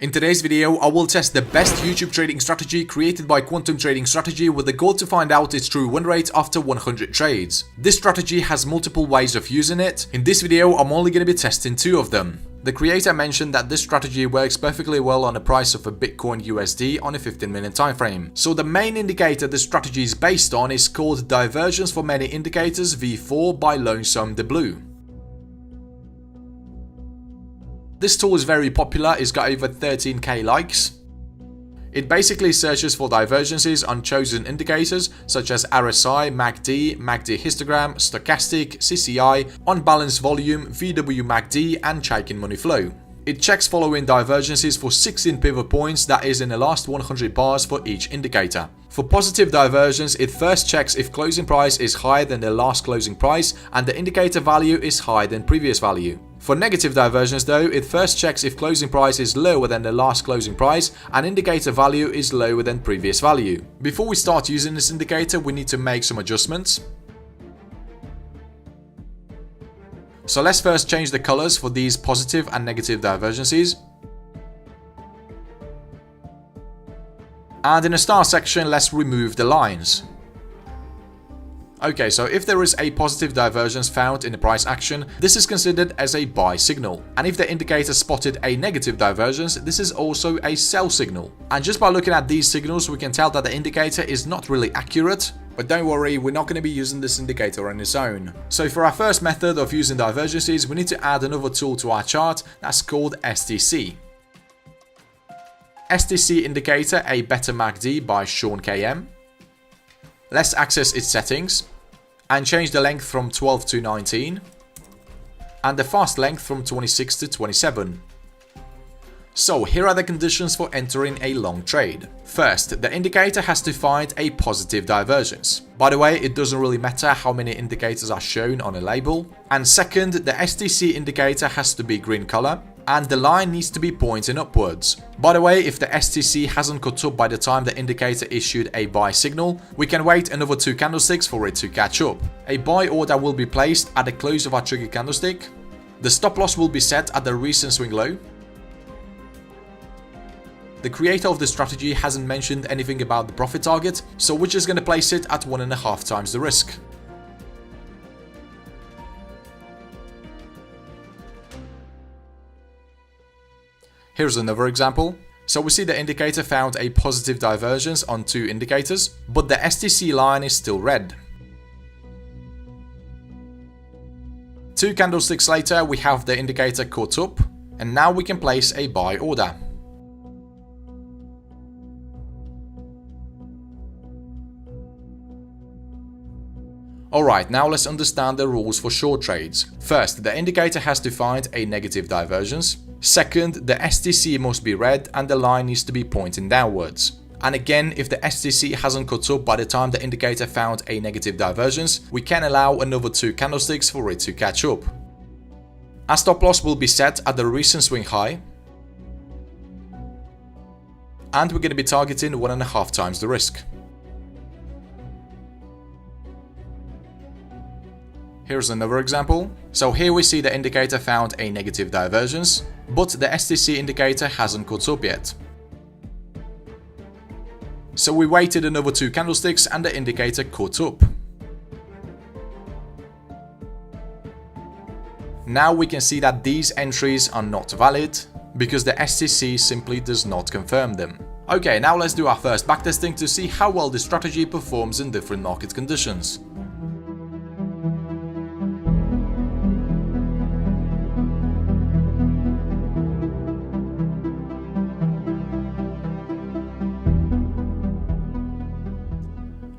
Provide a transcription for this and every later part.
In today's video, I will test the best YouTube trading strategy created by Quantum Trading Strategy with the goal to find out its true win rate after 100 trades. This strategy has multiple ways of using it. In this video, I'm only going to be testing 2 of them. The creator mentioned that this strategy works perfectly well on the price of a Bitcoin USD on a 15-minute time frame. So the main indicator this strategy is based on is called Divergence for Many Indicators V4 by Lonesome the Blue. This tool is very popular, it's got over 13k likes. It basically searches for divergences on chosen indicators such as RSI, MACD, MACD histogram, stochastic, CCI, unbalanced volume, VW MACD and Chaikin money flow. It checks following divergences for 16 pivot points, that is in the last 100 bars for each indicator. For positive divergence, it first checks if closing price is higher than the last closing price and the indicator value is higher than previous value. For negative divergence though, it first checks if closing price is lower than the last closing price and indicator value is lower than previous value. Before we start using this indicator, we need to make some adjustments. So let's first change the colors for these positive and negative divergences. And in the star section, let's remove the lines. Okay, so if there is a positive divergence found in the price action, this is considered as a buy signal. And if the indicator spotted a negative divergence, this is also a sell signal. And just by looking at these signals, we can tell that the indicator is not really accurate. But don't worry, we're not going to be using this indicator on its own. So for our first method of using divergences, we need to add another tool to our chart that's called STC. STC indicator, a better MACD by Sean KM. Let's access its settings and change the length from 12 to 19 and the fast length from 26 to 27. So here are the conditions for entering a long trade. First, the indicator has to find a positive divergence. By the way, it doesn't really matter how many indicators are shown on a label. And second, the STC indicator has to be green color and the line needs to be pointing upwards. By the way, if the STC hasn't caught up by the time the indicator issued a buy signal, we can wait another 2 candlesticks for it to catch up. A buy order will be placed at the close of our trigger candlestick. The stop loss will be set at the recent swing low. The creator of the strategy hasn't mentioned anything about the profit target, so we're just going to place it at 1.5 times the risk. Here's another example. So we see the indicator found a positive divergence on 2 indicators, but the STC line is still red. 2 candlesticks later, we have the indicator caught up, and now we can place a buy order. Alright, now let's understand the rules for short trades. First, the indicator has to find a negative divergence. Second, the STC must be red and the line needs to be pointing downwards. And again, if the STC hasn't caught up by the time the indicator found a negative divergence, we can allow another 2 candlesticks for it to catch up. Our stop loss will be set at the recent swing high. And we're going to be targeting 1.5 times the risk. Here's another example. So here we see the indicator found a negative divergence, but the STC indicator hasn't caught up yet. So we waited another 2 candlesticks and the indicator caught up. Now we can see that these entries are not valid because the STC simply does not confirm them. Okay, now let's do our first backtesting to see how well this strategy performs in different market conditions.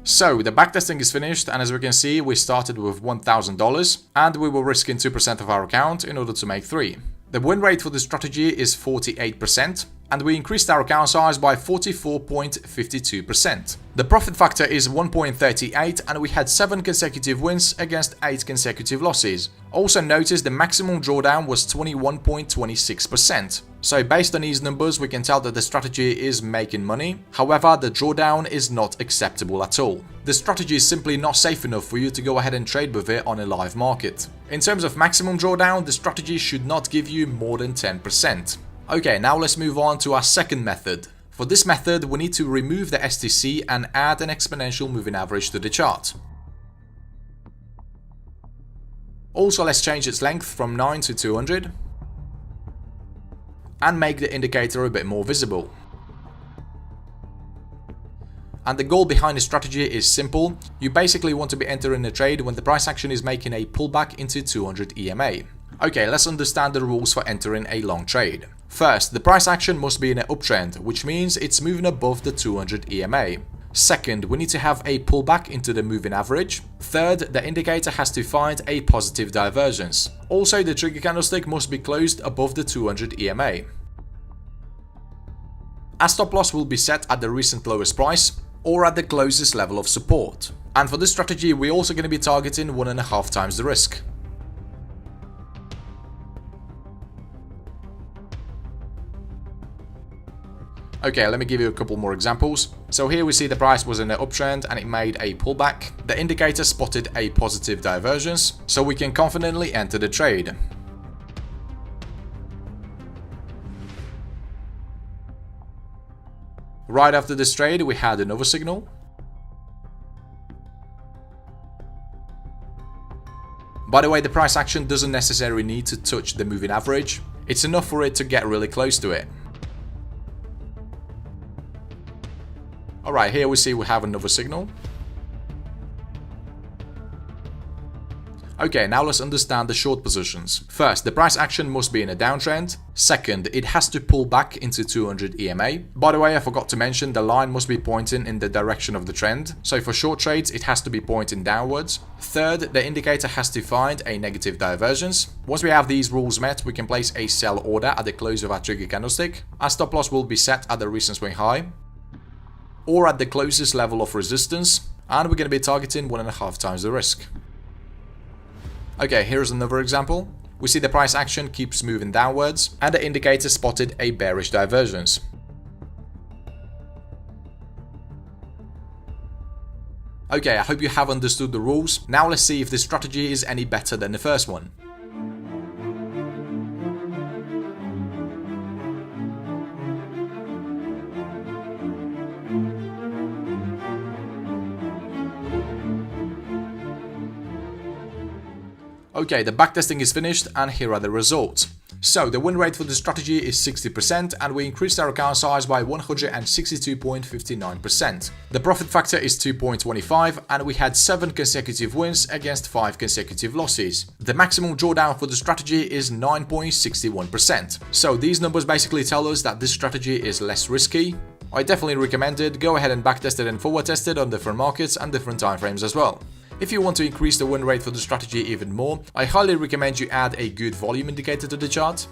So the backtesting is finished, and as we can see, we started with $1,000 and we were risking 2% of our account in order to make 3. The win rate for this strategy is 48%, and we increased our account size by 44.52%. The profit factor is 1.38 and we had 7 consecutive wins against 8 consecutive losses. Also notice the maximum drawdown was 21.26%. So based on these numbers, we can tell that the strategy is making money. However, the drawdown is not acceptable at all. The strategy is simply not safe enough for you to go ahead and trade with it on a live market. In terms of maximum drawdown, the strategy should not give you more than 10%. Okay, now let's move on to our second method. For this method, we need to remove the STC and add an exponential moving average to the chart. Also, let's change its length from 9 to 200 and make the indicator a bit more visible. And the goal behind this strategy is simple. You basically want to be entering a trade when the price action is making a pullback into 200 EMA. Okay, let's understand the rules for entering a long trade. First, the price action must be in an uptrend, which means it's moving above the 200 EMA. Second, we need to have a pullback into the moving average. Third, the indicator has to find a positive divergence. Also, the trigger candlestick must be closed above the 200 EMA. Our stop loss will be set at the recent lowest price or at the closest level of support. And for this strategy, we're also going to be targeting 1.5 times the risk. Okay, let me give you a couple more examples. So here we see the price was in an uptrend and it made a pullback. The indicator spotted a positive divergence, so we can confidently enter the trade. Right after this trade, we had another signal. By the way, the price action doesn't necessarily need to touch the moving average. It's enough for it to get really close to it. Alright, here we see we have another signal. Okay, now let's understand the short positions. First, the price action must be in a downtrend. Second, it has to pull back into 200 EMA. By the way, I forgot to mention the line must be pointing in the direction of the trend. So for short trades, it has to be pointing downwards. Third, the indicator has to find a negative divergence. Once we have these rules met, we can place a sell order at the close of our trigger candlestick. Our stop loss will be set at the recent swing high or at the closest level of resistance, and we're going to be targeting 1.5 times the risk. Okay, here's another example. We see the price action keeps moving downwards and the indicator spotted a bearish divergence. Okay, I hope you have understood the rules. Now let's see if this strategy is any better than the first one. Okay, the backtesting is finished and here are the results. So the win rate for the strategy is 60% and we increased our account size by 162.59%. The profit factor is 2.25 and we had 7 consecutive wins against 5 consecutive losses. The maximum drawdown for the strategy is 9.61%. So these numbers basically tell us that this strategy is less risky. I definitely recommend it. Go ahead and backtest it and forward test it on different markets and different time frames as well. If you want to increase the win rate for the strategy even more, I highly recommend you add a good volume indicator to the chart.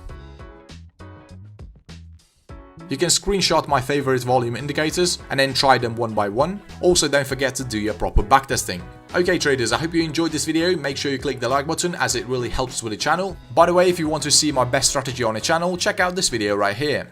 You can screenshot my favorite volume indicators and then try them one by one. Also, don't forget to do your proper backtesting. Okay traders, I hope you enjoyed this video. Make sure you click the like button as it really helps with the channel. By the way, if you want to see my best strategy on the channel, check out this video right here.